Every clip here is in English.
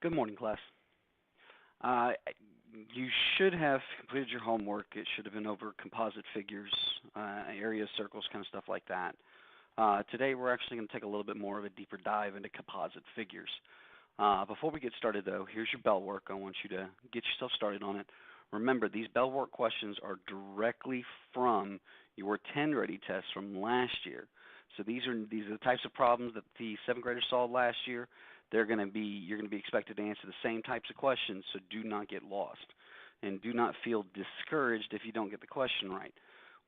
Good morning, class. Uh, you should have completed your homework. It should have been over composite figures, areas, circles, kind of stuff like that. Today we're actually going to take a little bit more of a deeper dive into composite figures. Before we get started though, here's your bell work. I want you to get yourself started on it. Remember, these bell work questions are directly from your 10 ready tests from last year. So these are the types of problems that the 7th graders solved last year. You're going to be expected to answer the same types of questions, so do not get lost. And do not feel discouraged if you don't get the question right.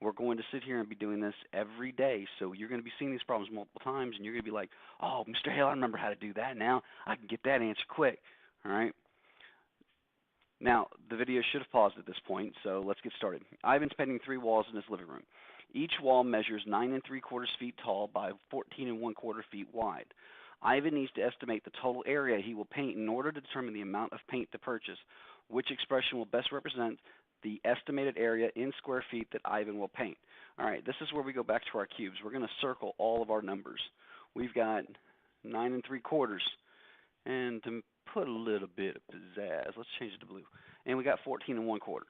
We're going to sit here and be doing this every day, so you're going to be seeing these problems multiple times, and you're going to be like, oh, Mr. Hale, I remember how to do that now. I can get that answer quick. All right? Now, the video should have paused at this point, so let's get started. Ivan's painting 3 walls in his living room. Each wall measures 9 3/4 feet tall by 14 1/4 feet wide. Ivan needs to estimate the total area he will paint in order to determine the amount of paint to purchase. Which expression will best represent the estimated area in square feet that Ivan will paint? All right, this is where we go back to our cubes. We're going to circle all of our numbers. We've got 9 3/4, and to put a little bit of pizzazz, let's change it to blue. And we got 14 1/4.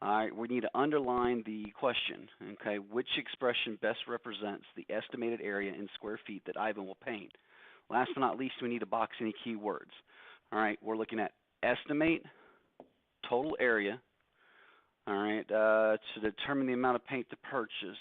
All right, we need to underline the question, okay? Which expression best represents the estimated area in square feet that Ivan will paint? Last but not least, we need to box any key words. All right, we're looking at estimate, total area, all right, to determine the amount of paint to purchase.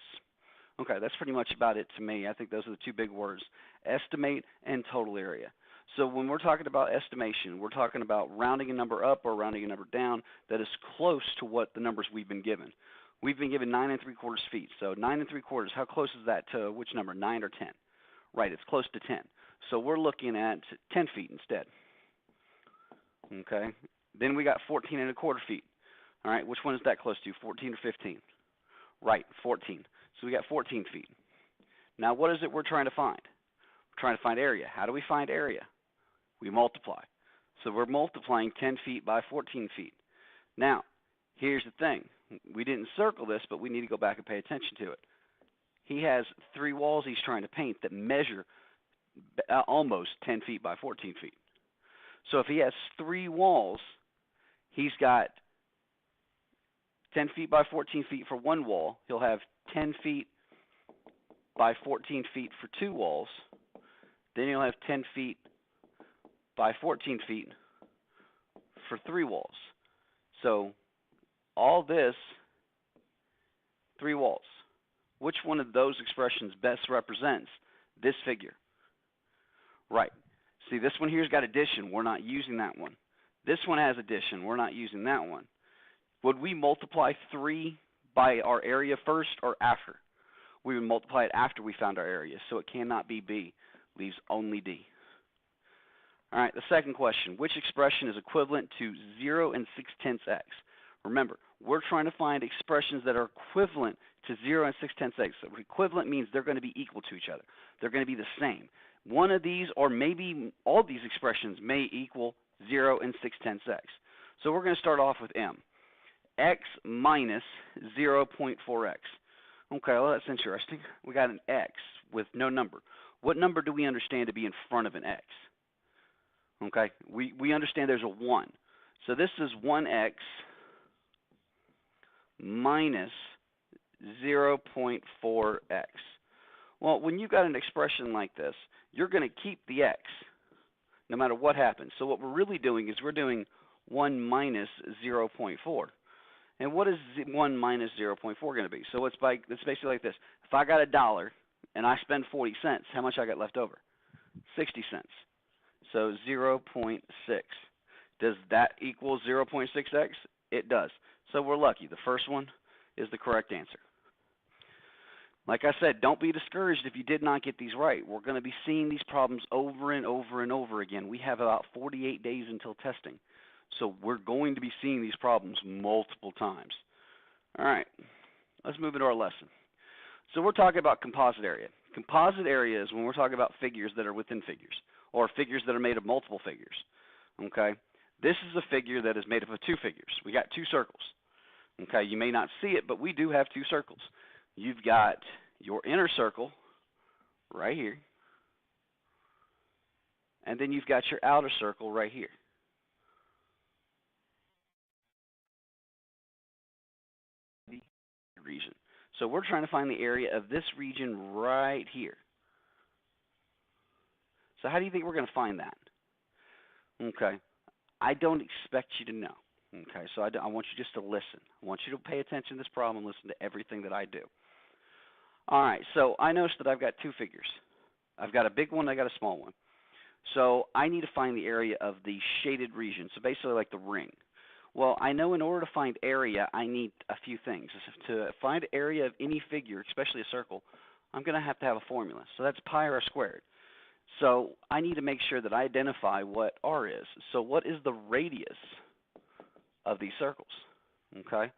Okay, that's pretty much about it to me. I think those are the 2 big words, estimate and total area. So when we're talking about estimation, we're talking about rounding a number up or rounding a number down that is close to what the numbers we've been given. We've been given 9 3/4 feet. So 9 3/4, how close is that to which number, 9 or 10? Right, it's close to 10. So we're looking at 10 feet instead. Okay. Then we got 14 1/4 feet. All right, which one is that close to, 14 or 15? Right, 14. So we got 14 feet. Now what is it we're trying to find? We're trying to find area. How do we find area? We multiply. So we're multiplying 10 feet by 14 feet. Now, here's the thing. We didn't circle this, but we need to go back and pay attention to it. He has 3 walls he's trying to paint that measure almost 10 feet by 14 feet. So if he has 3 walls, he's got 10 feet by 14 feet for one wall. He'll have 10 feet by 14 feet for 2 walls. Then he'll have 10 feet by 14 feet for 3 walls. So all this, 3 walls. Which one of those expressions best represents this figure? Right. See, this one here's got addition. We're not using that one. This one has addition. We're not using that one. Would we multiply 3 by our area first or after? We would multiply it after we found our area, so it cannot be B. Leaves only D. All right, the second question. Which expression is equivalent to 0 6/10 x? Remember, we're trying to find expressions that are equivalent to 0 6/10 x. So equivalent means they're going to be equal to each other. They're going to be the same. One of these, or maybe all these expressions, may equal 0 6/10 x. So we're going to start off with M. X minus 0.4x. Okay, well, that's interesting. We got an x with no number. What number do we understand to be in front of an x? Okay, we understand there's a 1. So this is 1x minus 0.4x. Well, when you got an expression like this, you're going to keep the x no matter what happens. So what we're really doing is we're doing 1 minus 0.4. And what is 1 minus 0.4 going to be? So it's basically like this. If I got $1 and I spend 40 cents, how much I got left over? 60 cents. So 0.6. Does that equal 0.6x? It does. So we're lucky. The first one is the correct answer. Like I said, don't be discouraged if you did not get these right. We're going to be seeing these problems over and over and over again. We have about 48 days until testing. So we're going to be seeing these problems multiple times. All right, let's move into our lesson. So we're talking about composite area. Composite area is when we're talking about figures that are within figures, or figures that are made of multiple figures. Okay, this is a figure that is made up of 2 figures. We got 2 circles. Okay, you may not see it, but we do have 2 circles. You've got your inner circle right here, And then you've got your outer circle right here. The region. So we're trying to find the area of this region right here. So how do you think we're going to find that? Okay. I don't expect you to know. Okay, so I want you just to listen. I want you to pay attention to this problem and listen to everything that I do. All right, so I noticed that I've got two figures. I've got a big one, I got a small one. So I need to find the area of the shaded region, so basically like the ring. Well, I know in order to find area, I need a few things. To find area of any figure, especially a circle, I'm going to have a formula. So that's pi r squared. So I need to make sure that I identify what r is. So what is the radius of these circles? Okay.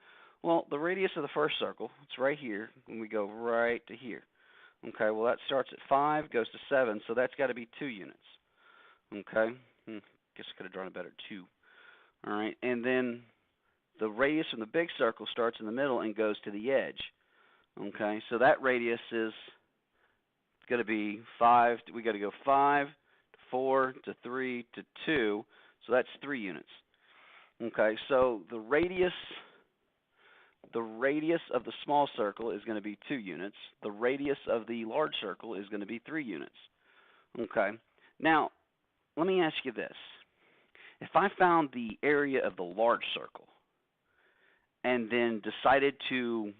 Well, the radius of the first circle, it's right here, and we go right to here. Okay, well that starts at 5, goes to 7, so that's got to be 2 units. Okay, guess I could have drawn a better 2. All right, and then the radius from the big circle starts in the middle and goes to the edge. Okay, so that radius is going to be 5. We got to go 5 to 4 to 3 to 2, so that's 3 units. Okay, so the radius of the small circle is going to be 2 units. The radius of the large circle is going to be 3 units. Okay, now let me ask you this. If I found the area of the large circle and then decided to,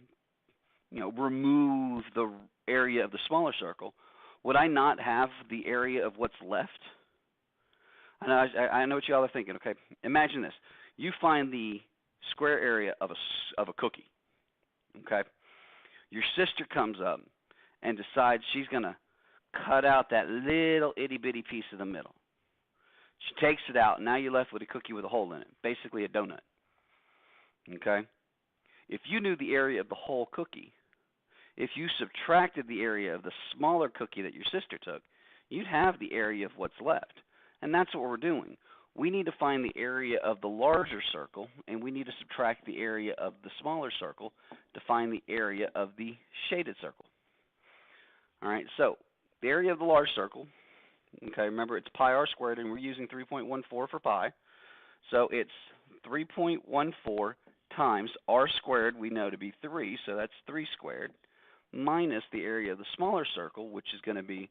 remove the area of the smaller circle, would I not have the area of what's left? I know what you all are thinking. Okay, imagine this. You find the square area of a cookie. Okay, your sister comes up and decides she's going to cut out that little itty bitty piece in the middle. She takes it out, and now you're left with a cookie with a hole in it, basically a donut. Okay, if you knew the area of the whole cookie, if you subtracted the area of the smaller cookie that your sister took, you'd have the area of what's left. And that's what we're doing. We need to find the area of the larger circle, and we need to subtract the area of the smaller circle to find the area of the shaded circle. All right, so the area of the large circle, okay, remember it's pi r squared, and we're using 3.14 for pi. So it's 3.14 times r squared, we know to be 3, so that's 3 squared, minus the area of the smaller circle, which is going to be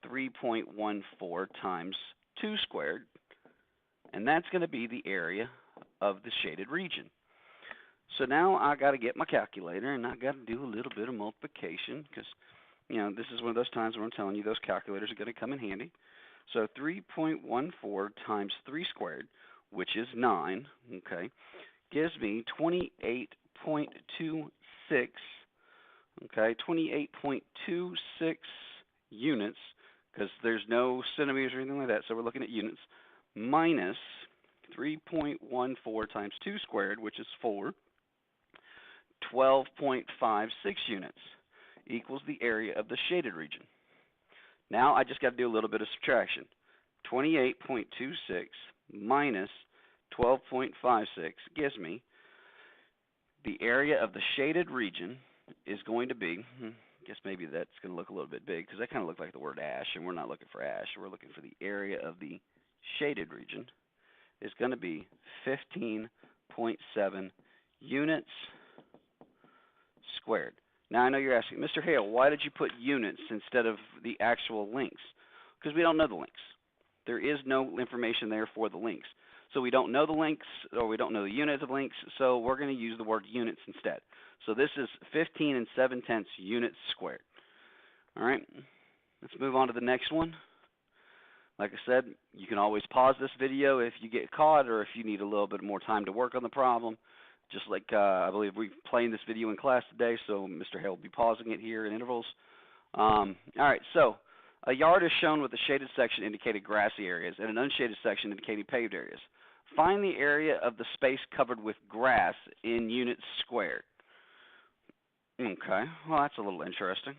3.14 times 2 squared, and that's going to be the area of the shaded region. So now I got to get my calculator, and I got to do a little bit of multiplication because, this is one of those times where I'm telling you those calculators are going to come in handy. So 3.14 times 3 squared, which is 9, okay, gives me 28.26, okay, 28.26 units, because there's no centimeters or anything like that, so we're looking at units, minus 3.14 times 2 squared, which is 4, 12.56 units, equals the area of the shaded region. Now I just got to do a little bit of subtraction. 28.26 minus 12.56 gives me the area of the shaded region is going to be, I guess maybe that's going to look a little bit big because that kind of looks like the word ash, and we're not looking for ash. We're looking for the area of the shaded region is going to be 15.7 units squared. Now, I know you're asking, Mr. Hale, why did you put units instead of the actual links? Because we don't know the links. There is no information there for the links. So we don't know the links, or we don't know the units of links, so we're going to use the word units instead. So this is 15 7/10 units squared. All right, let's move on to the next one. Like I said, you can always pause this video if you get caught or if you need a little bit more time to work on the problem. Just like I believe we're playing this video in class today, so Mr. Hale will be pausing it here in intervals. All right, so a yard is shown with a shaded section indicating grassy areas and an unshaded section indicating paved areas. Find the area of the space covered with grass in units squared. Okay, well that's a little interesting.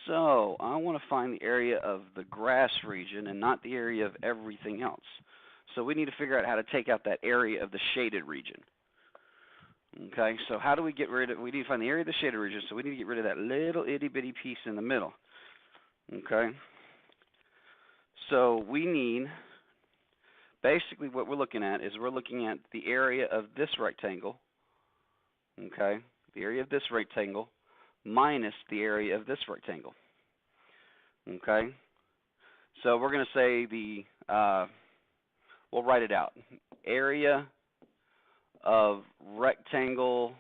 So I want to find the area of the grass region and not the area of everything else. So we need to figure out how to take out that area of the shaded region. Okay, so how do we get rid of, we need to find the area of the shaded region, so we need to get rid of that little itty-bitty piece in the middle. Okay, so we need, basically what we're looking at is we're looking at the area of this rectangle, okay, the area of this rectangle minus the area of this rectangle. Okay, so we're going to say the, we'll write it out, area of rectangle,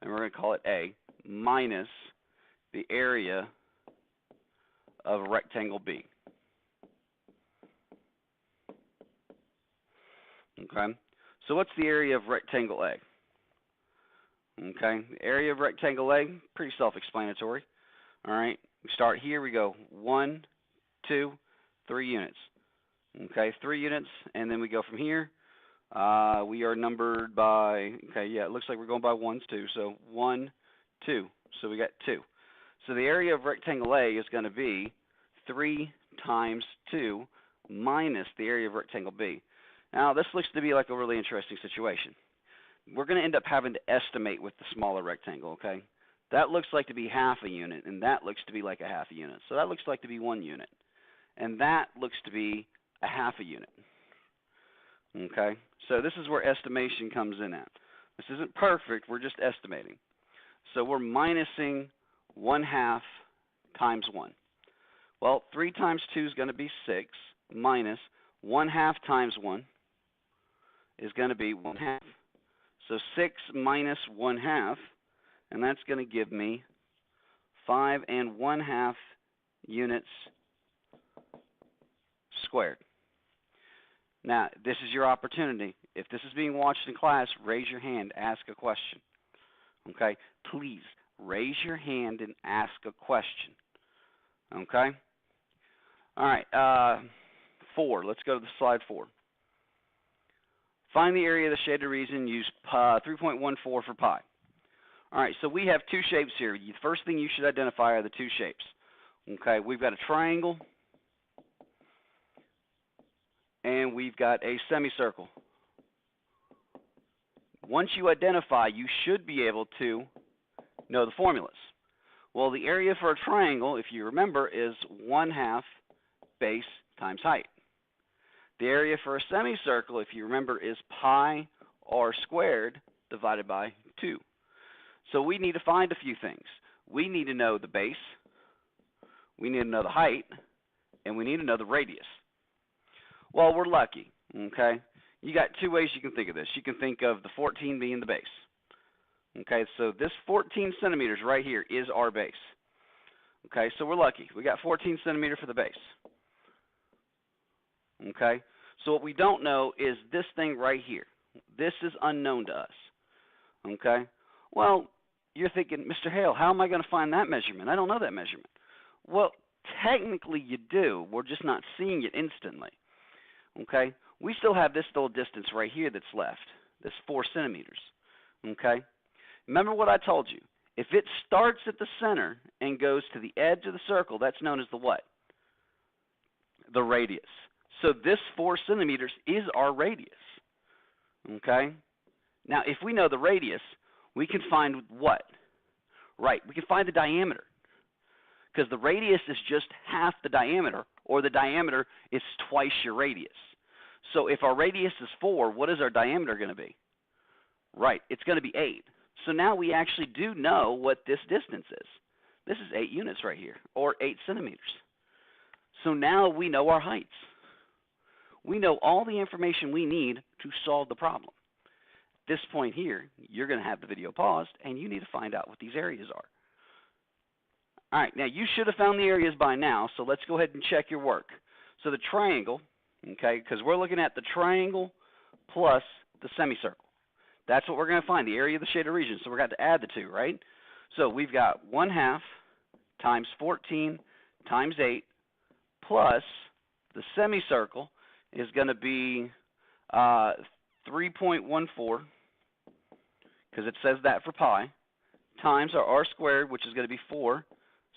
and we're going to call it A, minus the area of rectangle B. Okay, so what's the area of rectangle A? Okay, the area of rectangle A, pretty self-explanatory. All right, we start here, we go 1, 2, 3 units. Okay, 3 units, and then we go from here. We are numbered by, okay, yeah, it looks like we're going by ones too. So 1, 2. So we got 2. So the area of rectangle A is going to be 3 times 2 minus the area of rectangle B. Now, this looks to be like a really interesting situation. We're going to end up having to estimate with the smaller rectangle, okay? That looks like to be half a unit, and that looks to be like a half a unit. So that looks like to be 1 unit. And that looks to be a half a unit. Okay, so this is where estimation comes in at. This isn't perfect, we're just estimating. So we're minusing 1/2 times 1. Well, 3 times 2 is going to be 6, minus 1/2 times 1 is going to be 1/2. So 6 minus 1/2, and that's going to give me 5 1/2 units squared. Now, this is your opportunity. If this is being watched in class, raise your hand, ask a question. Okay? Please, raise your hand and ask a question. Okay? All right, 4. Let's go to the slide 4. Find the area of the shaded region, use 3.14 for pi. All right, so we have 2 shapes here. The first thing you should identify are the 2 shapes. Okay, we've got a triangle, and we've got a semicircle. Once you identify, you should be able to know the formulas. Well, the area for a triangle, if you remember, is 1/2 base times height. The area for a semicircle, if you remember, is pi r squared divided by 2. So we need to find a few things. We need to know the base, we need to know the height, and we need to know the radius. Well, we're lucky, okay? You got 2 ways you can think of this. You can think of the 14 being the base. Okay, so this 14 centimeters right here is our base. Okay, so we're lucky. We got 14 centimeters for the base. Okay, so what we don't know is this thing right here. This is unknown to us. Okay, well, you're thinking, Mr. Hale, how am I going to find that measurement? I don't know that measurement. Well, technically you do. We're just not seeing it instantly. Okay, we still have this little distance right here that's left, this 4 centimeters. Okay, remember what I told you. If it starts at the center and goes to the edge of the circle, that's known as the what? The radius. So this 4 centimeters is our radius. Okay, now if we know the radius, we can find what? Right, we can find the diameter. Because the radius is just half the diameter, or the diameter is twice your radius. So if our radius is 4, what is our diameter going to be? Right, it's going to be 8. So now we actually do know what this distance is. This is 8 units right here, or 8 centimeters. So now we know our heights. We know all the information we need to solve the problem. At this point here, you're going to have the video paused, and you need to find out what these areas are. All right, now you should have found the areas by now, so let's go ahead and check your work. So the triangle, okay, because we're looking at the triangle plus the semicircle. That's what we're going to find, the area of the shaded region. So we're going to add the 2, right? So we've got 1/2 times 14 times 8 plus the semicircle is going to be 3.14, because it says that for pi, times our r squared, which is going to be 4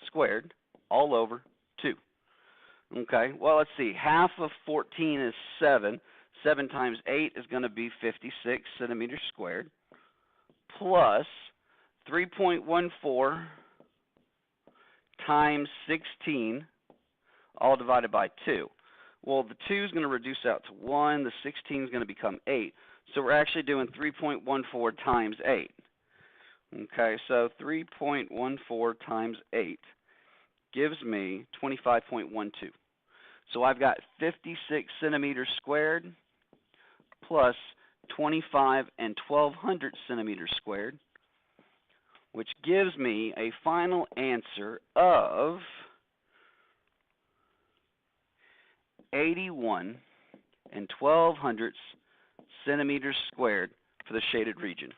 squared, all over 2. Okay, well, let's see. Half of 14 is 7. 7 times 8 is going to be 56 centimeters squared, plus 3.14 times 16, all divided by 2. Well, the 2 is going to reduce out to 1. The 16 is going to become 8. So we're actually doing 3.14 times 8. Okay, so 3.14 times 8 gives me 25.12. So I've got 56 centimeters squared plus 25 and 1200 centimeters squared, which gives me a final answer of 81 and 1200 centimeters squared for the shaded region.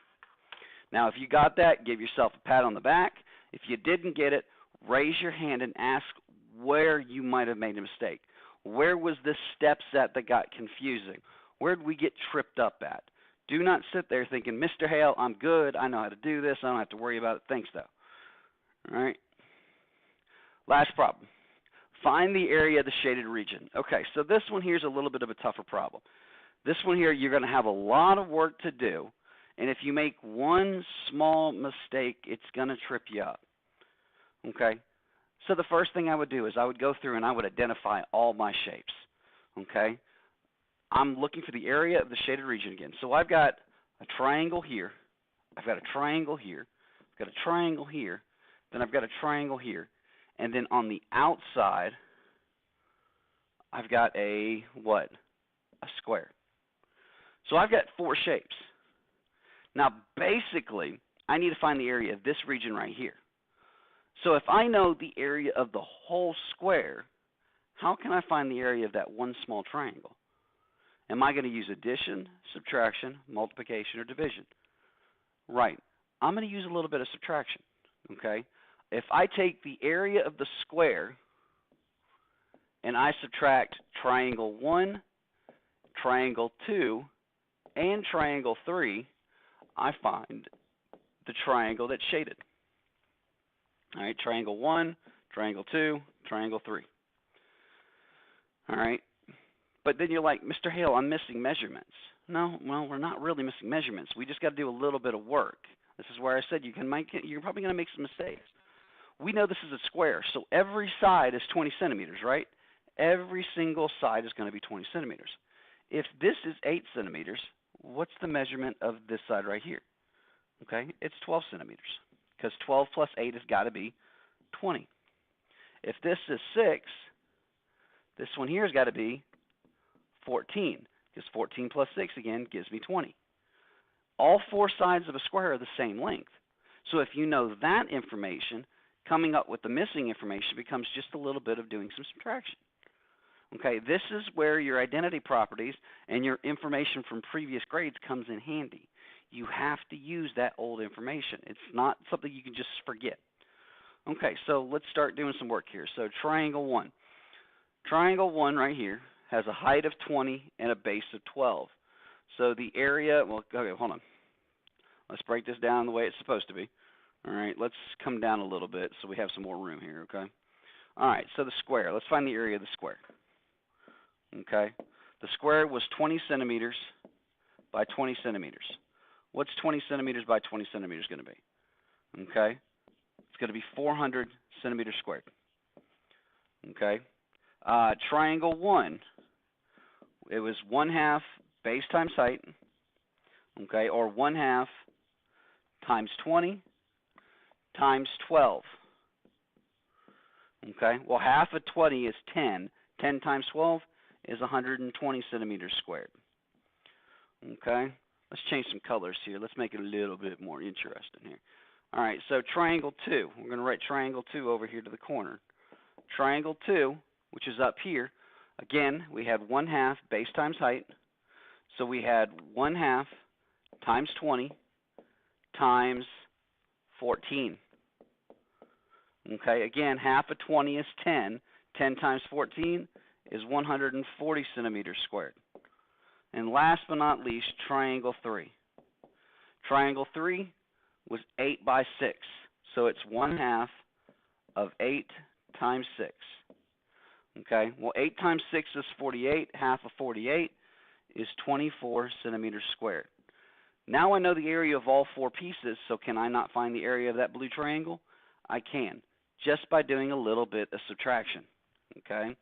Now, if you got that, give yourself a pat on the back. If you didn't get it, raise your hand and ask where you might have made a mistake. Where was this steps at that got confusing? Where did we get tripped up at? Do not sit there thinking, Mr. Hale, I'm good. I know how to do this. I don't have to worry about it. Thanks, though. All right. Last problem. Find the area of the shaded region. Okay, so this one here is a little bit of a tougher problem. This one here, you're going to have a lot of work to do. And if you make one small mistake, it's going to trip you up. Okay? So the first thing I would do is I would go through and I would identify all my shapes. Okay? I'm looking for the area of the shaded region again. So I've got a triangle here. I've got a triangle here. I've got a triangle here. Then I've got a triangle here. And then on the outside, I've got a what? A square. So I've got 4 shapes. Now, basically, I need to find the area of this region right here. So if I know the area of the whole square, how can I find the area of that one small triangle? Am I going to use addition, subtraction, multiplication, or division? Right. I'm going to use a little bit of subtraction. Okay? If I take the area of the square and I subtract triangle 1, triangle 2, and triangle 3, I find the triangle that's shaded. All right, triangle 1, triangle 2, triangle 3. All right, but then you're like, Mr. Hale, I'm missing measurements. No, well, we're not really missing measurements. We just got to do a little bit of work. This is where I said you're probably going to make some mistakes. We know this is a square, so every side is 20 centimeters, right? Every single side is going to be 20 centimeters. If this is 8 centimeters, what's the measurement of this side right here? Okay, it's 12 centimeters because 12 plus 8 has got to be 20. If this is 6, this one here has got to be 14 because 14 plus 6 again gives me 20. All 4 sides of a square are the same length. So if you know that information, coming up with the missing information becomes just a little bit of doing some subtraction. Okay, this is where your identity properties and your information from previous grades comes in handy. You have to use that old information. It's not something you can just forget. Okay, so let's start doing some work here. So triangle 1. Triangle 1 right here has a height of 20 and a base of 12. So the area, well, okay, hold on. Let's break this down the way it's supposed to be. All right, let's come down a little bit so we have some more room here, okay? All right, so the square. Let's find the area of the square. Okay, the square was 20 centimeters by 20 centimeters. What's 20 centimeters by 20 centimeters going to be? Okay, it's going to be 400 centimeters squared. Okay, triangle 1, it was 1/2 base times height, okay, or 1/2 times 20 times 12. Okay, well, half of 20 is 10. 10 times 12 is 120 centimeters squared. Okay, let's change some colors here. Let's make it a little bit more interesting here. All right, so triangle 2. We're going to write triangle 2 over here to the corner. Triangle 2, which is up here, again, we had 1/2 base times height. So we had 1/2 times 20 times 14. Okay, again, half of 20 is 10. 10 times 14 is 140 centimeters squared. And last but not least, triangle 3. Triangle 3 was 8 by 6. So it's 1/2 of 8 times 6. Okay, well, 8 times 6 is 48. Half of 48 is 24 centimeters squared. Now I know the area of all 4 pieces, so can I not find the area of that blue triangle? I can, just by doing a little bit of subtraction. Okay,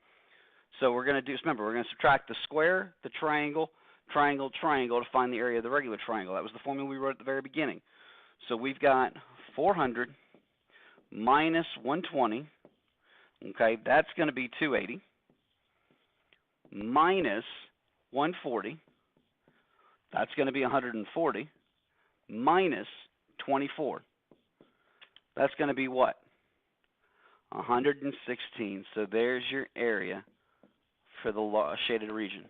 so we're going to do, remember, we're going to subtract the square, the triangle, triangle, triangle to find the area of the regular triangle. That was the formula we wrote at the very beginning. So we've got 400 minus 120. Okay, that's going to be 280 minus 140. That's going to be 140 minus 24. That's going to be what? 116. So there's your area for the shaded region.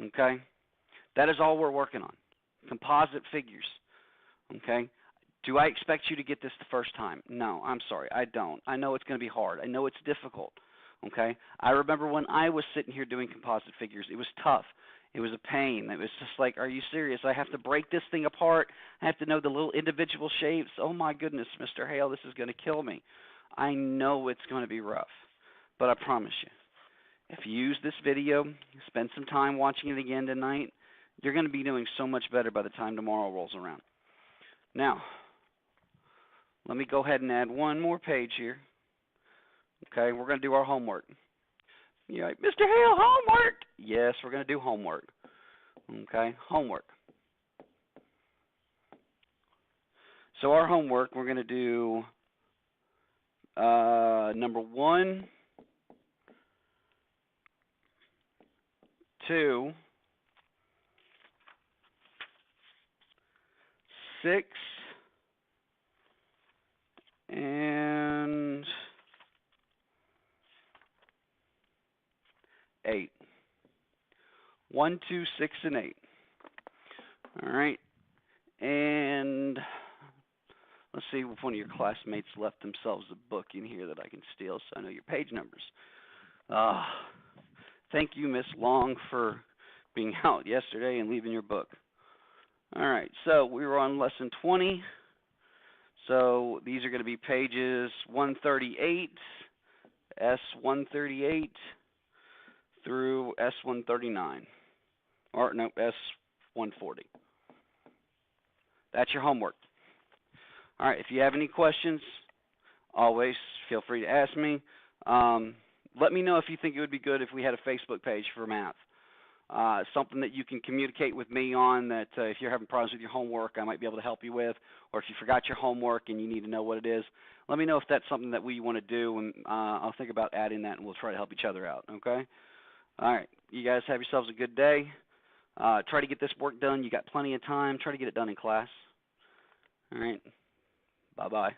Okay? That is all we're working on. Composite figures. Okay? Do I expect you to get this the first time? No, I'm sorry, I don't. I know it's going to be hard. I know it's difficult. Okay? I remember when I was sitting here doing composite figures, it was tough. It was a pain. It was just like, are you serious? I have to break this thing apart. I have to know the little individual shapes. Oh my goodness, Mr. Hale, this is going to kill me. I know it's going to be rough, but I promise you, if you use this video, spend some time watching it again tonight, you're going to be doing so much better by the time tomorrow rolls around. Now, let me go ahead and add one more page here. Okay, we're going to do our homework. You're like, Mr. Hale, homework! Yes, we're going to do homework. Okay, homework. So our homework, we're going to do number 1, 2, 6, and 8. 1, 2, 6, and 8. All right. And let's see if one of your classmates left themselves a book in here that I can steal so I know your page numbers. Thank you, Miss Long, for being out yesterday and leaving your book. All right. So we were on lesson 20. So these are going to be pages 138, S138, through S139, or no, S140. That's your homework. All right, if you have any questions, always feel free to ask me. Let me know if you think it would be good if we had a Facebook page for math. Something that you can communicate with me on, that if you're having problems with your homework, I might be able to help you with, or if you forgot your homework and you need to know what it is, let me know if that's something that we want to do, and I'll think about adding that, and we'll try to help each other out, okay? All right, you guys have yourselves a good day. Try to get this work done. You got plenty of time. Try to get it done in class. All right, bye-bye.